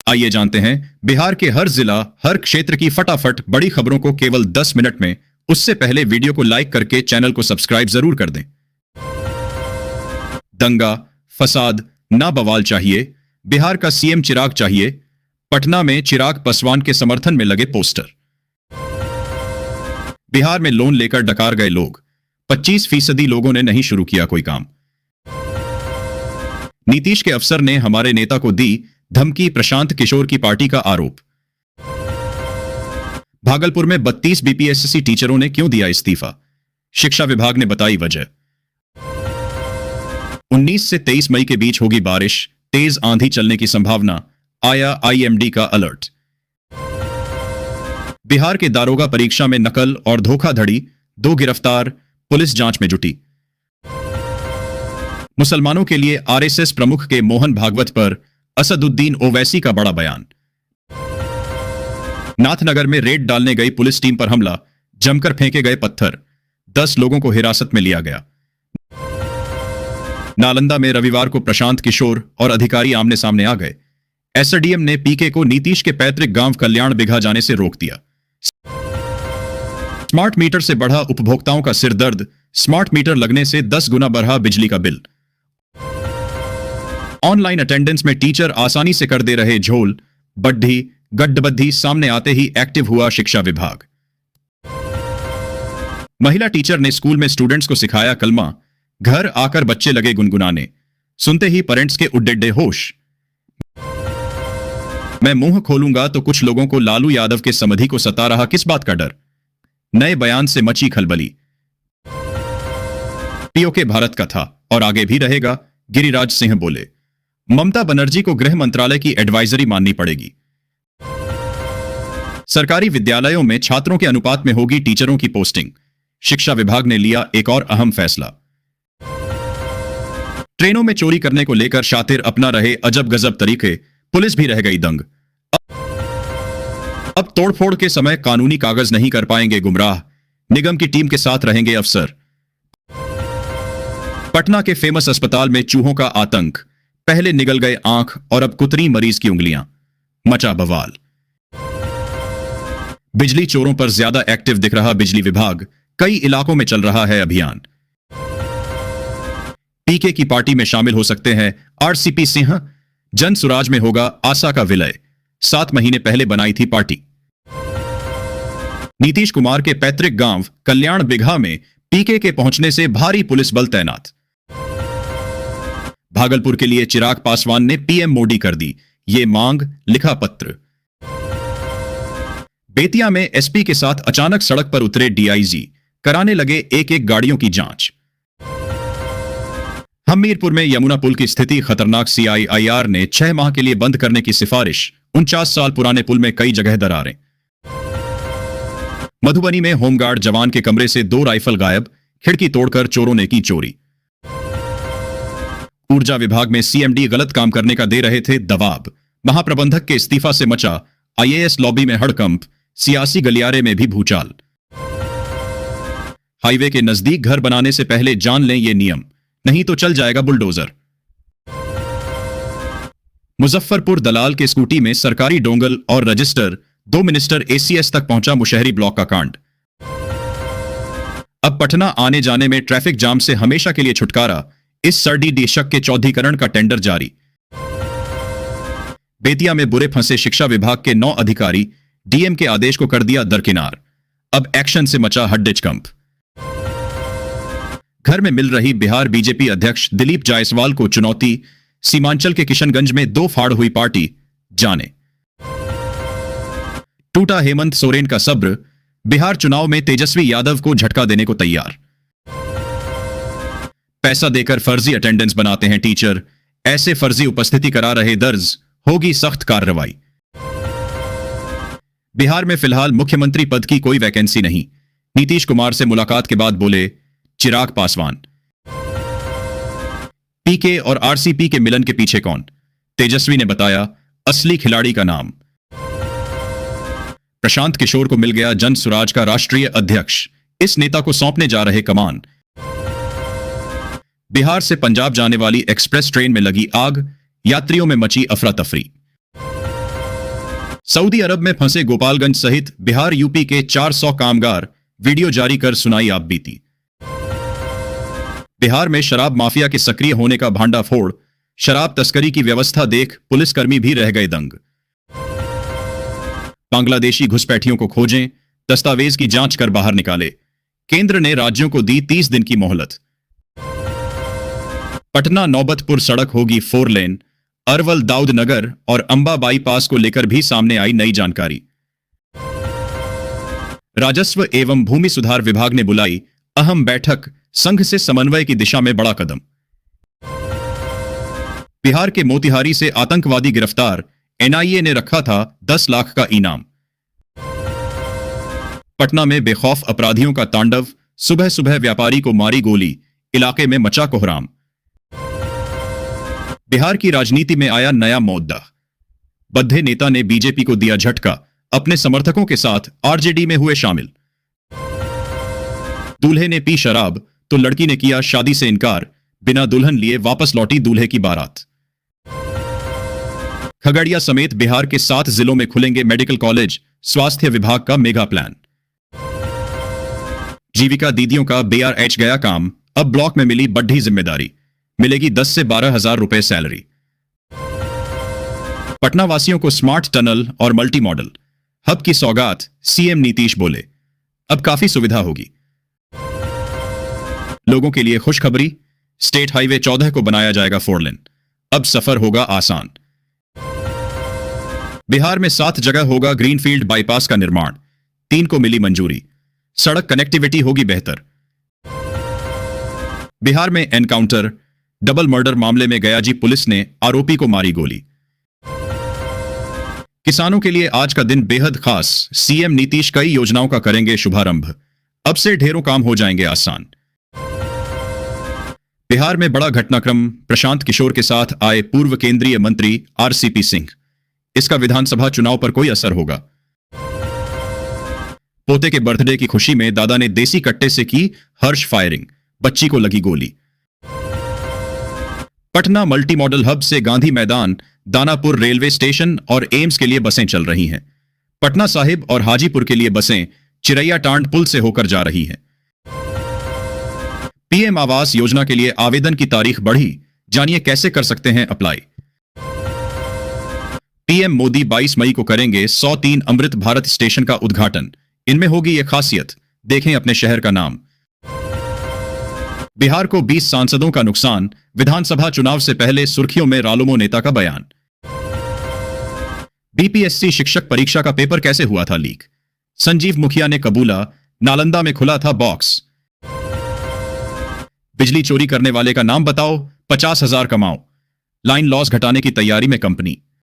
आइए जानते हैं बिहार के हर जिला, हर क्षेत्र की फटाफट बड़ी खबरों को केवल 10 मिनट में। उससे पहले वीडियो को लाइक करके चैनल को सब्सक्राइब जरूर कर दें। दंगा फसाद ना बवाल चाहिए, बिहार का सीएम चिराग चाहिए। पटना में चिराग पासवान के समर्थन में लगे पोस्टर। बिहार में लोन लेकर डकार गए लोग, 25% लोगों ने नहीं शुरू किया कोई काम। नीतीश के अफसर ने हमारे नेता को दी धमकी, प्रशांत किशोर की पार्टी का आरोप। भागलपुर में 32 बीपीएससी टीचरों ने क्यों दिया इस्तीफा, शिक्षा विभाग ने बताई वजह। 19 से 23 मई के बीच होगी बारिश, तेज आंधी चलने की संभावना, आया आईएमडी का अलर्ट। बिहार के दारोगा परीक्षा में नकल और धोखाधड़ी, 2 गिरफ्तार, पुलिस जांच में जुटी। मुसलमानों के लिए आरएसएस प्रमुख के मोहन भागवत पर असदुद्दीन ओवैसी का बड़ा बयान। नाथनगर में रेड डालने गई पुलिस टीम पर हमला, जमकर फेंके गए पत्थर, 10 लोगों को हिरासत में लिया गया। नालंदा में रविवार को प्रशांत किशोर और अधिकारी आमने सामने आ गए। एसडीएम ने पीके को नीतीश के पैतृक गांव कल्याण बिघा जाने से रोक दिया। स्मार्ट मीटर से बढ़ा उपभोक्ताओं का सिरदर्द, स्मार्ट मीटर लगने से 10 गुना बढ़ा बिजली का बिल। ऑनलाइन अटेंडेंस में टीचर आसानी से कर दे रहे झोल, बड्ढी गड्ढबद्धी सामने आते ही एक्टिव हुआ शिक्षा विभाग। महिला टीचर ने स्कूल में स्टूडेंट्स को सिखाया कलमा, घर आकर बच्चे लगे गुनगुनाने, सुनते ही पेरेंट्स के उड्डेड्डे होश। मैं मुंह खोलूंगा तो कुछ लोगों को लालू यादव के समधी को सता रहा किस बात का डर, नए बयान से मची खलबली। पीओके भारत का था और आगे भी रहेगा, गिरिराज सिंह बोले। ममता बनर्जी को गृह मंत्रालय की एडवाइजरी माननी पड़ेगी। सरकारी विद्यालयों में छात्रों के अनुपात में होगी टीचरों की पोस्टिंग, शिक्षा विभाग ने लिया एक और अहम फैसला। ट्रेनों में चोरी करने को लेकर शातिर अपना रहे अजब गजब तरीके, पुलिस भी रह गई दंग। अब तोड़फोड़ के समय कानूनी कागज नहीं कर पाएंगे गुमराह, निगम की टीम के साथ रहेंगे अफसर। पटना के फेमस अस्पताल में चूहों का आतंक, पहले निगल गए आंख और अब कुतरी मरीज की उंगलियां, मचा बवाल। बिजली चोरों पर ज्यादा एक्टिव दिख रहा बिजली विभाग, कई इलाकों में चल रहा है अभियान। पीके की पार्टी में शामिल हो सकते हैं आरसीपी सिंह, जन सुराज में होगा आशा का विलय, 7 महीने पहले बनाई थी पार्टी। नीतीश कुमार के पैतृक गांव कल्याण बिघा में पीके के पहुंचने से भारी पुलिस बल तैनात। भागलपुर के लिए चिराग पासवान ने पीएम मोदी कर दी ये मांग, लिखा पत्र। बेतिया में एसपी के साथ अचानक सड़क पर उतरे डीआईजी, कराने लगे एक एक गाड़ियों की जांच। हमीरपुर में यमुना पुल की स्थिति खतरनाक, सीआईआईआर ने 6 माह के लिए बंद करने की सिफारिश, 49 साल पुराने पुल में कई जगह दरारें। मधुबनी में होमगार्ड जवान के कमरे से 2 राइफल गायब, खिड़की तोड़कर चोरों ने की चोरी। ऊर्जा विभाग में सीएमडी गलत काम करने का दे रहे थे दबाव, महाप्रबंधक के इस्तीफा से मचा आईएएस लॉबी में हड़कंप, सियासी गलियारे में भी भूचाल। हाईवे के नजदीक घर बनाने से पहले जान लें ये नियम, नहीं तो चल जाएगा बुलडोजर। मुजफ्फरपुर दलाल के स्कूटी में सरकारी डोंगल और रजिस्टर, 2 मिनिस्टर एसीएस तक पहुंचा मुशहरी ब्लॉक का कांड। अब पटना आने जाने में ट्रैफिक जाम से हमेशा के लिए छुटकारा, इस सरडी देशक के चौधीकरण का टेंडर जारी। बेतिया में बुरे फंसे शिक्षा विभाग के 9 अधिकारी, डीएम के आदेश को कर दिया दरकिनार, अब एक्शन से मचा हड्डिचकंप। घर में मिल रही बिहार बीजेपी अध्यक्ष दिलीप जायसवाल को चुनौती, सीमांचल के किशनगंज में 2 फाड़ हुई पार्टी, जाने। टूटा हेमंत सोरेन का सब्र, बिहार चुनाव में तेजस्वी यादव को झटका देने को तैयार। पैसा देकर फर्जी अटेंडेंस बनाते हैं टीचर, ऐसे फर्जी उपस्थिति करा रहे दर्ज, होगी सख्त कार्रवाई। बिहार में फिलहाल मुख्यमंत्री पद की कोई वैकेंसी नहीं, नीतीश कुमार से मुलाकात के बाद बोले चिराग पासवान। पीके और आरसीपी के मिलन के पीछे कौन, तेजस्वी ने बताया असली खिलाड़ी का नाम। प्रशांत किशोर को मिल गया जन सुराज का राष्ट्रीय अध्यक्ष, इस नेता को सौंपने जा रहे कमान। बिहार से पंजाब जाने वाली एक्सप्रेस ट्रेन में लगी आग, यात्रियों में मची अफरा तफरी। सऊदी अरब में फंसे गोपालगंज सहित बिहार यूपी के 400 कामगार, वीडियो जारी कर सुनाई आप बीती। बिहार में शराब माफिया के सक्रिय होने का भांडाफोड़, शराब तस्करी की व्यवस्था देख पुलिसकर्मी भी रह गए दंग। बांग्लादेशी घुसपैठियों को खोजें, दस्तावेज की जांच कर बाहर निकाले। केंद्र ने राज्यों को दी 30 दिन की मोहलत। पटना नौबतपुर सड़क होगी 4 लेन, अरवल दाऊदनगर और अंबा बाईपास को लेकर भी सामने आई नई जानकारी। राजस्व एवं भूमि सुधार विभाग ने बुलाई अहम बैठक, संघ से समन्वय की दिशा में बड़ा कदम। बिहार के मोतिहारी से आतंकवादी गिरफ्तार, एनआईए ने रखा था 10 लाख का इनाम। पटना में बेखौफ अपराधियों का तांडव, सुबह सुबह व्यापारी को मारी गोली, इलाके में मचा कोहराम। बिहार की राजनीति में आया नया मुद्दा, बद्दे नेता ने बीजेपी को दिया झटका, अपने समर्थकों के साथ आरजेडी में हुए शामिल। दूल्हे ने पी शराब तो लड़की ने किया शादी से इनकार, बिना दुल्हन लिए वापस लौटी दूल्हे की बारात। खगड़िया समेत बिहार के 7 जिलों में खुलेंगे मेडिकल कॉलेज, स्वास्थ्य विभाग का मेगा प्लान। जीविका दीदियों का BRH गया काम, अब ब्लॉक में मिली बढ़ी जिम्मेदारी, मिलेगी 10 से 12 हजार रुपए सैलरी। पटना वासियों को स्मार्ट टनल और मल्टी मॉडल हब की सौगात, सीएम नीतीश बोले, अब काफी सुविधा होगी। लोगों के लिए खुशखबरी, स्टेट हाईवे 14 को बनाया जाएगा 4 लेन, अब सफर होगा आसान। बिहार में 7 जगह होगा ग्रीनफील्ड बाईपास का निर्माण, 3 को मिली मंजूरी, सड़क कनेक्टिविटी होगी बेहतर। बिहार में एनकाउंटर, डबल मर्डर मामले में गयाजी पुलिस ने आरोपी को मारी गोली। किसानों के लिए आज का दिन बेहद खास, सीएम नीतीश कई योजनाओं का करेंगे शुभारंभ, अब से ढेरों काम हो जाएंगे आसान। बिहार में बड़ा घटनाक्रम, प्रशांत किशोर के साथ आए पूर्व केंद्रीय मंत्री आरसीपी सिंह, इसका विधानसभा चुनाव पर कोई असर होगा। पोते के बर्थडे की खुशी में दादा ने देसी कट्टे से की हर्ष फायरिंग, बच्ची को लगी गोली। पटना मल्टी मॉडल हब से गांधी मैदान, दानापुर रेलवे स्टेशन और एम्स के लिए बसें चल रही हैं। पटना साहिब और हाजीपुर के लिए बसें चिरैया टांड पुल से होकर जा रही हैं। पीएम आवास योजना के लिए आवेदन की तारीख बढ़ी, जानिए कैसे कर सकते हैं अप्लाई। पीएम मोदी 22 मई को करेंगे 103 अमृत भारत स्टेशन का उद्घाटन, इनमें होगी यह खासियत, देखें अपने शहर का नाम। बिहार को 20 सांसदों का नुकसान, विधानसभा चुनाव से पहले सुर्खियों में रालोमो नेता का बयान। बीपीएससी शिक्षक परीक्षा का पेपर कैसे हुआ था लीक, संजीव मुखिया ने कबूला, नालंदा में खुला था बॉक्स। बिजली चोरी करने वाले का नाम बताओ, 50,000 कमाओ, लाइन लॉस घटाने की तैयारी में कंपनी।